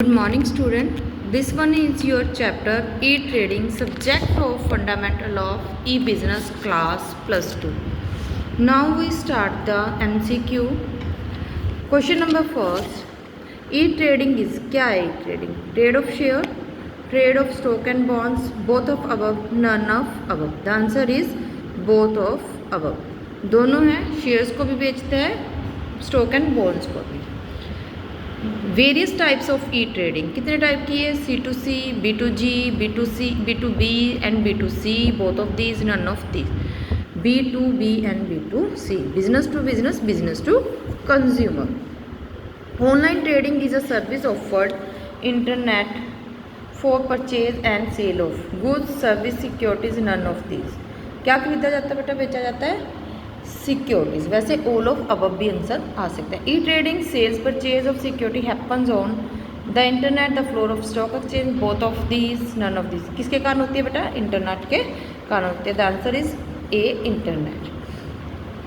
Good morning student. This one is your chapter e-trading subject of fundamental of e-business class plus 2. Now we start the MCQ. Question number first. E-trading is क्या है e-trading? Trade of share, trade of stock and bonds, both of above, none of above. The answer is both of above. दोनों हैं, shares को भी बेचते हैं, stock and bonds को भी. Various types of e trading कितने टाइप की है? C2C, B2G, B2C, B2B and B2C. Both of these, none of these. B2B and B2C. Business to business, business to consumer. Online trading is a service offered internet for purchase and sale of goods, service, securities, none of these. क्या खरीदा जाता है बेटा? बेचा जाता है securities. वैसे all of above भी आंसर आ सकता है. E trading sales purchase of security happens on the internet, the floor of stock exchange, both of these, none of these. किसके कारण होती है बेटा? इंटरनेट के कारण होती है. The answer is A, internet.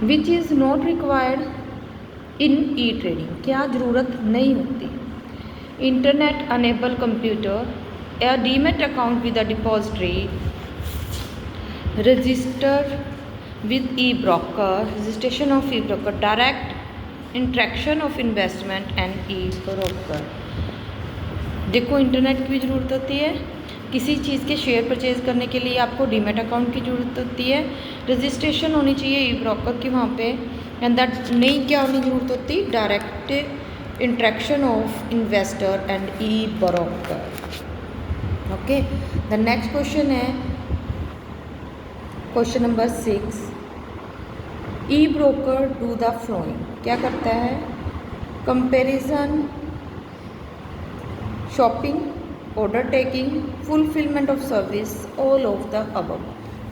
Which is not required in e trading. क्या ज़रूरत नहीं होती? Internet enable computer, a demat account with a depository, register with e-broker, registration of e-broker, direct interaction of investment and e-broker. देखो internet की भी ज़रूरत होती है. किसी चीज़ के शेयर परचेज करने के लिए आपको डीमेट अकाउंट की ज़रूरत होती है. रजिस्ट्रेशन होनी चाहिए ई-ब्रोकर की वहाँ पे. एंड दैट नहीं क्या होनी ज़रूरत होती? Direct interaction of investor and e broker. Okay, the next question है question number 6. E broker do the following. क्या करता है? Comparison, shopping, order taking, fulfilment of service, all of the above.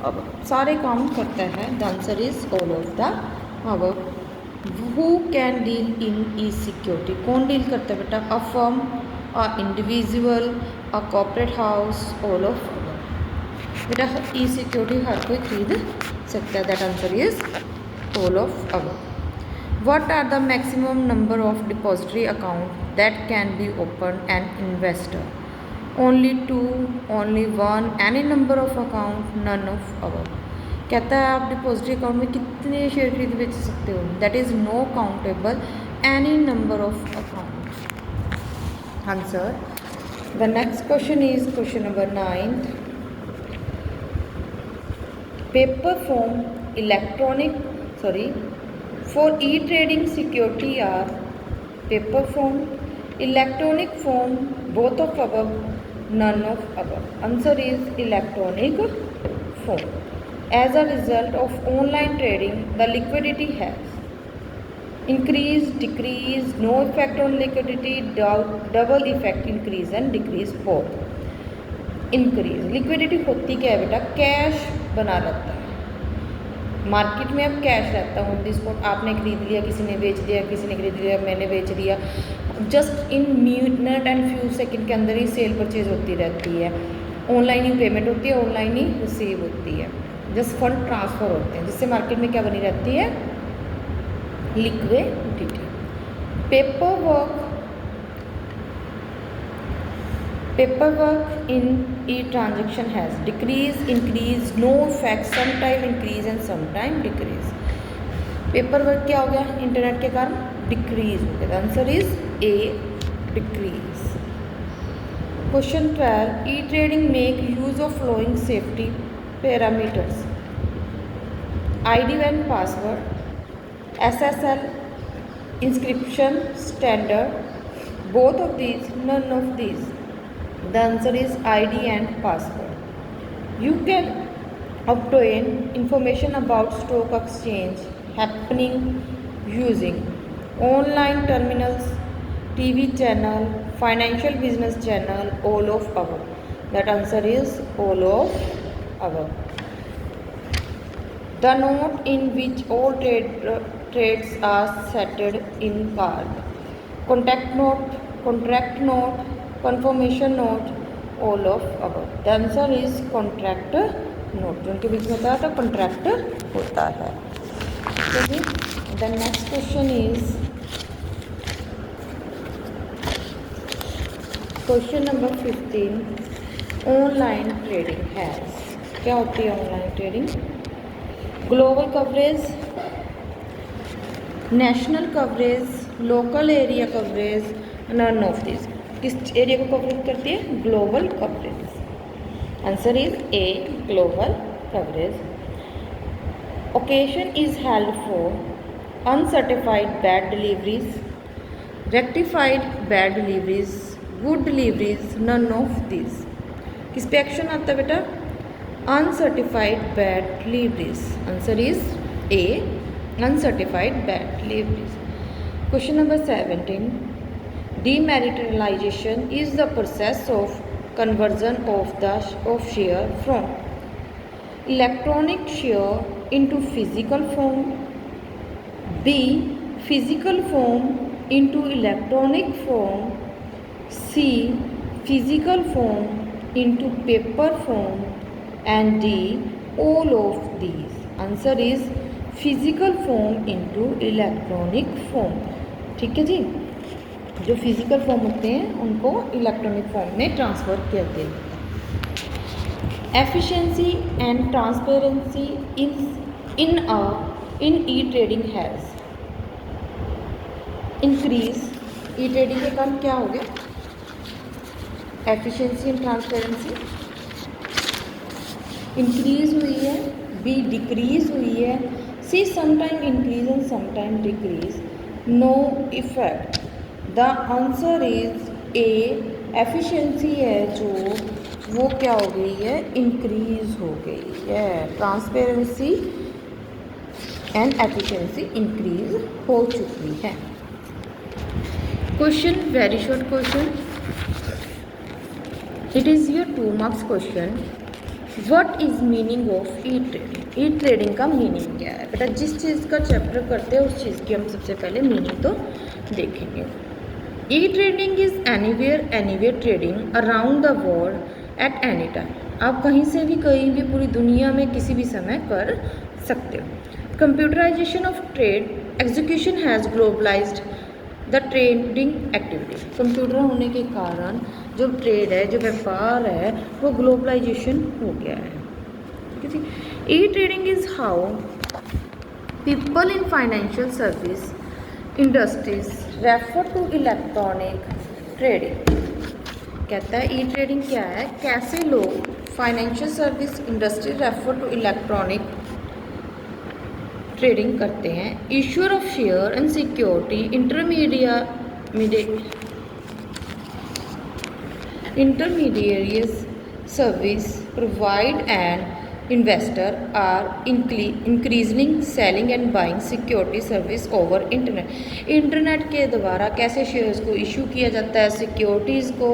अब सारे काम करता है. The answer is all of the above. Who can deal in e security. कौन डील करता है बेटा? A firm, a individual, a corporate house, all of above. बेटा ई सिक्योरिटी हर कोई खरीद सकता है. That answer is all of above. What are the maximum number of depository account that can be open an investor? Only 2, only 1, any number of account, none of above. कहता है आप depository account में कितने share खरीद बेच सकते हो? That is no countable, any number of account. Answer. The next question is question number 9. paper form, electronic, for e-trading security are paper form, electronic form, both of above, none of above. Answer is electronic form. As a result of online trading, the liquidity has increase, decrease, no effect on liquidity, double effect, increase and decrease both. Increase. Liquidity होती क्या है बेटा? Cash बना रहता है. Market में अब cash रहता है ऑन दी स्पॉट. आपने खरीद लिया, किसी ने बेच दिया, किसी ने खरीद लिया, मैंने बेच दिया. Just in minute and few second के अंदर ही सेल परचेज होती रहती है. ऑनलाइन ही पेमेंट होती है, ऑनलाइन ही रिसीव होती है. जस्ट फंड ट्रांसफ़र होते हैं, जिससे मार्केट में क्या बनी रहती है? Liquidity. Paperwork in e-transaction has decrease, increase, no effect, sometime increase and sometime decrease. Paperwork क्या हो गया? इंटरनेट के कारण डिक्रीज हो गया. Answer is A, decrease. Question 12. E trading make use of flowing safety parameters: ID and password, SSL, inscription, standard, both of these, none of these. The answer is ID and password. You can obtain information about stock exchange happening using online terminals, TV channel, financial business channel, all of above. That answer is all of above. The note in which all trades are settled in card: contact note, contract note, confirmation note, all of above. The answer is contract note. जो उनके बीच में होता है तो contract होता है. चलिए, the next question is question number 15, online trading has, क्या होती है online trading? Global coverage, national coverage, local area coverage, none of this. किस एरिया को कवरेज करती है? Global coverage. Answer is A, global coverage. Auction is held for uncertified bad deliveries, rectified bad deliveries, good deliveries, none of this. किस पे action आता है बेटा? Uncertified bad deliveries. Answer is A, uncertified bad deliveries. Question number 17, dematerialisation is the process of conversion of share from electronic share into physical form, B, physical form into electronic form, C, physical form into paper form, and D, all of these. Answer is physical form into electronic form. ठीक है जी, जो physical form होते हैं उनको electronic form में transfer करते हैं। Efficiency and transparency in e trading has increase. E trading के कारण क्या हो गया? एफिशिएंसी एंड ट्रांसपेरेंसी इंक्रीज हुई है, बी डिक्रीज हुई है, C sometime increase and sometime decrease, no effect. The answer is A, efficiency है जो वो क्या हो गई है? इंक्रीज हो गई है। ट्रांसपेरेंसी एंड एफिशिएंसी इंक्रीज हो चुकी है। Question, very short question, it is your 2 marks question. What is meaning of e trading? E trading का मीनिंग क्या है बेटा? जिस चीज़ का चैप्टर करते हैं उस चीज़ की हम सबसे पहले मीनिंग तो देखेंगे। ई trading is anywhere trading around the world at any time. आप कहीं से भी कहीं भी पूरी दुनिया में किसी भी समय कर सकते हो। Computerisation of trade execution has globalised the trading activity. Computer होने के कारण जो ट्रेड है, जो व्यापार है, वो ग्लोबलाइजेशन हो गया है। ठीक है जी। E trading is how people in financial service industries refer to electronic trading. कहता है ई ट्रेडिंग क्या है? कैसे लोग financial service industry refer to electronic trading करते हैं। Issuer of share and security intermediaries service provide and investor are increasingly selling and buying security service over internet के द्वारा कैसे शेयर्स को इशू किया जाता है, सिक्योरिटीज़ को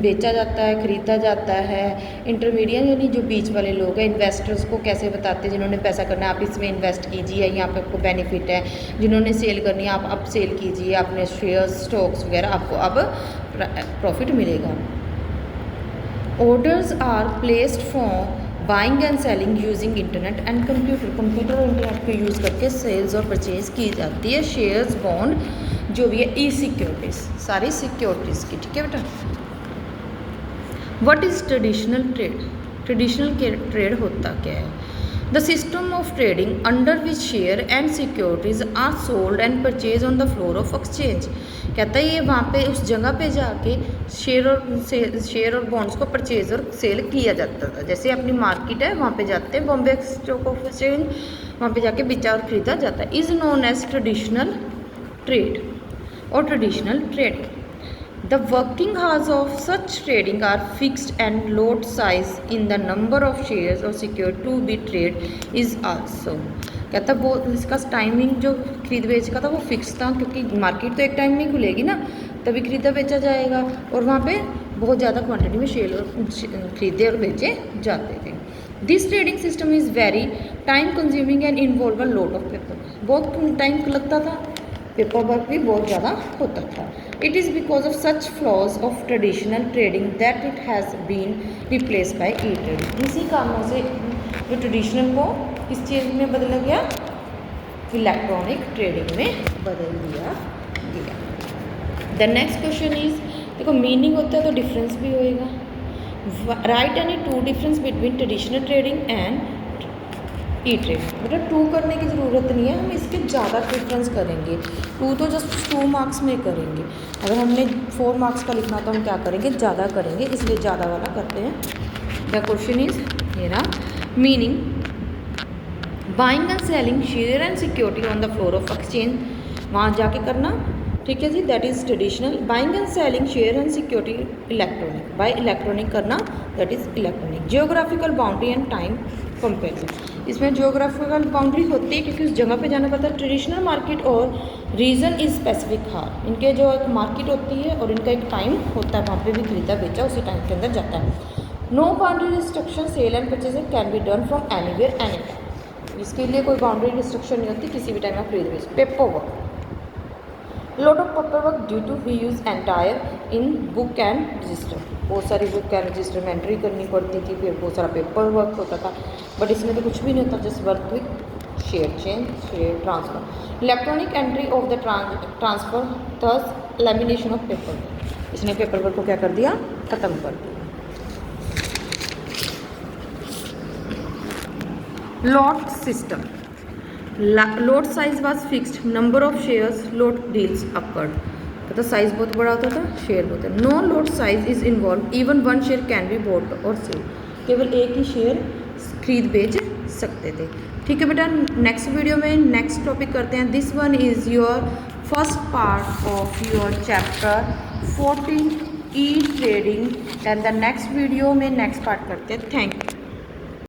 बेचा जाता है, ख़रीदा जाता है। इंटरमीडिएट यानी जो बीच वाले लोग हैं, इन्वेस्टर्स को कैसे बताते हैं जिन्होंने पैसा करना है आप इसमें इन्वेस्ट कीजिए, यहाँ पे आपको बेनिफिट है। जिन्होंने सेल करनी है आप अब सेल कीजिए अपने शेयर्स, स्टॉक्स वगैरह, आपको अब प्रॉफिट मिलेगा। Orders are placed for buying and selling using internet and computer और इंटरनेट को यूज़ करके सेल्स और परचेज की जाती है। शेयर्स, बॉन्ड, जो भी है, ई सिक्योरिटीज़, सारी सिक्योरिटीज़ की। ठीक है बेटा। What is traditional trade? Traditional trade होता क्या है? The system of trading under which share and securities are sold and purchase on the floor of exchange. कहता है ये वहाँ पे उस जगह पे जाके शेयर और बॉन्ड्स को परचेज और सेल किया जाता था। जैसे अपनी मार्केट है, वहाँ पे जाते हैं, बॉम्बे स्टॉक एक्सचेंज, वहाँ पे जाके बेचा और ख़रीदा जाता है। Is known as traditional trade और traditional trading. The working hours of such trading are fixed and lot size in the number of shares or security to be trade is also। कहता वो इसका टाइमिंग जो खरीद बेच का था वो फिक्स था, क्योंकि मार्केट तो एक टाइम में खुलेगी ना, तभी खरीदा बेचा जाएगा और वहाँ पे बहुत ज़्यादा क्वांटिटी में शेयर खरीदे और बेचे जाते थे। This trading system is very time consuming and involve a lot of paper. बहुत टाइम लगता था, पेपर वर्क भी बहुत ज़्यादा होता था। It is because of such flaws of traditional trading that it has been replace by e trading. इसी कारणों से जो ट्रेडिशनल को किस चीज़ में बदला गया? इलेक्ट्रॉनिक ट्रेडिंग में बदल दिया गया। द नेक्स्ट क्वेश्चन इज देखो मीनिंग होता है तो डिफरेंस भी होएगा। Right any two difference between traditional trading and e trading. बेटा टू करने की ज़रूरत नहीं है, हम इसके ज़्यादा डिफरेंस करेंगे। टू तो जस्ट 2 मार्क्स में करेंगे, अगर हमने 4 मार्क्स का लिखना तो हम क्या करेंगे, ज़्यादा करेंगे, इसलिए ज़्यादा वाला करते हैं। द क्वेश्चन इज मेरा meaning buying and selling share and security on the floor of exchange, वहाँ जाके करना, ठीक है जी, that is traditional. Buying and selling share and security electronic, by electronic करना, that is electronic. Geographical boundary and time comparison, इसमें geographical boundary होती है क्योंकि उस जगह पे जाना पड़ता है। ट्रेडिशनल मार्केट और रीजन इज स्पेसिफिक हार, इनके जो एक मार्केट होती है और इनका एक टाइम होता है, वहाँ पे भी खरीदा बेचा उसी टाइम के अंदर जाता है। No boundary restriction sale and purchasing can be done from anywhere any time, इसके लिए कोई बाउंड्री रिस्ट्रिक्शन नहीं होती, किसी भी टाइम आप खरीद बेच। Paper work, lot of paper work due to we use entire in book and register, बहुत सारी बुक एंड रजिस्टर में एंट्री करनी पड़ती थी, फिर बहुत सारा पेपर वर्क होता था, बट इसमें तो कुछ भी नहीं होता, just work with share change, share transfer. Electronic entry of the transfer thus elimination of paper, इसने पेपर वर्क को क्या कर दिया, ख़त्म कर दिया। Lot system, lot size was fixed, number of shares lot deals occurred, तो साइज बहुत बड़ा होता था, शेयर होता है। No lot size is involve, even one share can be bought और सेल, केवल एक ही शेयर खरीद बेच सकते थे। ठीक है बेटा, नेक्स्ट वीडियो में नेक्स्ट टॉपिक करते हैं। This one is your first part of your chapter 14 e trading, and the next video में नेक्स्ट पार्ट करते हैं। Thank you.